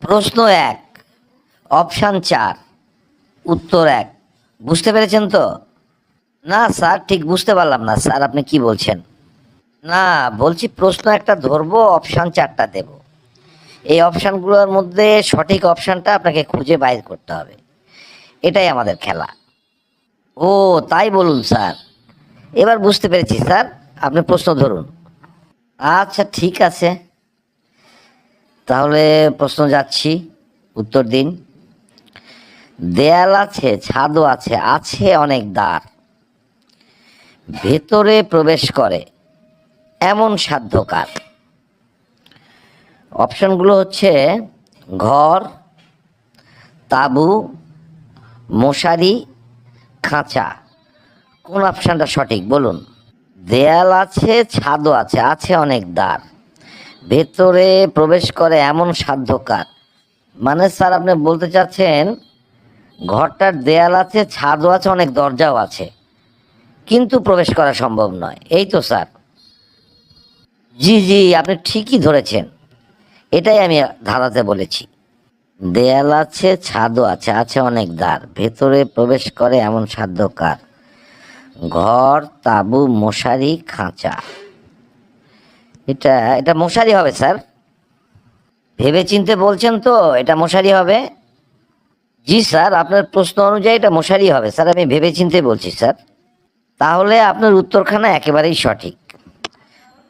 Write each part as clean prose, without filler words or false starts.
প্রশ্ন ১, অপশান ৪, উত্তর ১। বুঝতে পেরেছেন তো? না স্যার, ঠিক বুঝতে পারলাম না স্যার, আপনি কি বলছেন? না, বলছি প্রশ্ন একটা ধরবো, অপশান ৪টা দেব। এই অপশানগুলোর মধ্যে সঠিক অপশানটা আপনাকে খুঁজে বাইর করতে হবে। এটাই আমাদের খেলা। ও, তাই বলুন স্যার। এবার বুঝতে পেরেছি স্যার, আপনি প্রশ্ন ধরুন। আচ্ছা ঠিক আছে, তাহলে প্রশ্ন যাচ্ছি, উত্তর দিন। দেয়াল আছে, ছাদও আছে, আছে অনেক দ্বার, ভেতরে প্রবেশ করে এমন সাধ্য কার? অপশনগুলো হচ্ছে ঘর, তাঁবু, মশারি, খাঁচা। কোন অপশানটা সঠিক বলুন? দেয়াল আছে, ছাদও আছে, আছে অনেক দ্বার, ভেতরে প্রবেশ করে এমন সাধ্য কার? মানে স্যার আপনি বলতে চাচ্ছেন ঘরটার দেয়াল আছে, ছাদও আছে, অনেক দরজাও আছে, কিন্তু প্রবেশ করা সম্ভব নয়, এই তো স্যার? জি জি, আপনি ঠিকই ধরেছেন, এটাই আমি ধাঁধাতে বলেছি। দেয়াল আছে, ছাদও আছে, আছে অনেক দ্বার, ভেতরে প্রবেশ করে এমন সাধ্য কার? ঘর, তাঁবু, মশারি, খাঁচা। এটা এটা মশারি হবে স্যার। ভেবে চিনতে বলছেন তো, এটা মশারি হবে। জি স্যার, আপনার প্রশ্ন অনুযায়ী এটা মশারি হবে স্যার, আমি ভেবে চিনতে বলছি স্যার। তাহলে আপনার উত্তরখানা একেবারেই সঠিক।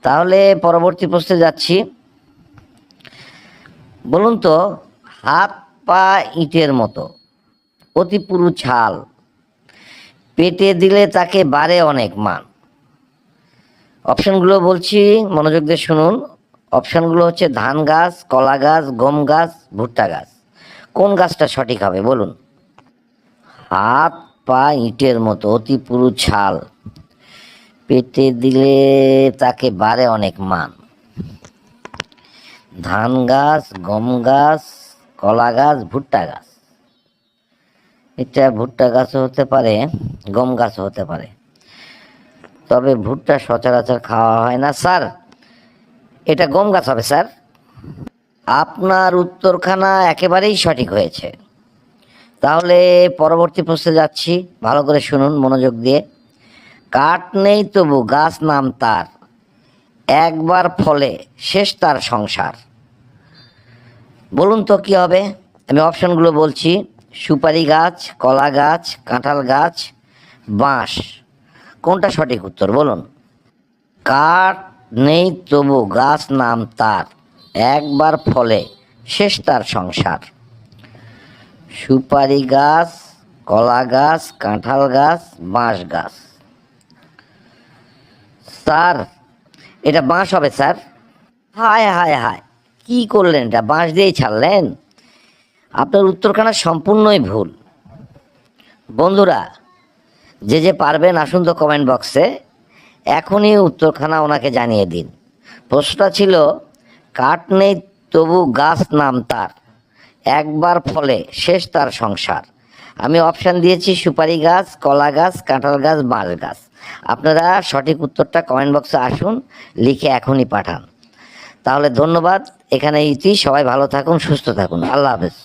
তাহলে পরবর্তী প্রশ্নে যাচ্ছি। বলুন তো, হাত পা ইটের মতো, অতি পুরু ছাল, পেটে দিলে তাকে বাড়ে অনেক মান। অপশনগুলো বলছি, মনোযোগ দিয়ে শুনুন। অপশনগুলো হচ্ছে ধান গাছ, কলা গাছ, গম গাছ, ভুট্টা গাছ। কোন গাছটা সঠিক হবে বলুন? হাত পা ইটের মতো, অতি পুরু ছাল, পেটে দিলে তাকে বাড়ে অনেক মান। ধান গাছ, গম গাছ, কলা গাছ, ভুট্টা গাছ। এটা ভুট্টা গাছও হতে পারে, গম গাছও হতে পারে, তবে ভুট্টা সচরাচর খাওয়া হয় না স্যার, এটা গম গাছ হবে স্যার। আপনার উত্তরখানা একেবারেই সঠিক হয়েছে। তাহলে পরবর্তী প্রশ্নে যাচ্ছি, ভালো করে শুনুন মনোযোগ দিয়ে। কাঠ নেই তবু গাছ নাম তার, একবার ফলে শেষ তার সংসার। বলুন তো কি হবে? আমি অপশনগুলো বলছি, সুপারি গাছ, কলা গাছ, কাঁঠাল গাছ, বাঁশ। কোনটা সঠিক উত্তর বলুন? কাঠ নেই তবু গাছ নাম তার, একবার ফলে শেষ তার সংসার। সুপারি গাছ, কলা গাছ, কাঁঠাল গাছ, বাঁশ গাছ। স্যার এটা বাঁশ হবে স্যার। হায় হায় হায়, কি করলেন, এটা বাঁশ দিয়েই ছাড়লেন? আপনার উত্তরখানা সম্পূর্ণই ভুল। বন্ধুরা, যে যে পারবেন আসুন তো কমেন্ট বক্সে, এখনই উত্তরখানা ওনাকে জানিয়ে দিন। প্রশ্নটা ছিল কাঠ নেই তবু গাছ নাম তার, একবার ফলে শেষ তার সংসার। আমি অপশান দিয়েছি সুপারি গাছ, কলা গাছ, কাঁঠাল গাছ, বাঁশ গাছ। আপনারা সঠিক উত্তরটা কমেন্ট বক্সে আসুন, লিখে এখনই পাঠান। তাহলে ধন্যবাদ, এখানে ইতি। সবাই ভালো থাকুন, সুস্থ থাকুন, আল্লাহ হাফেজ।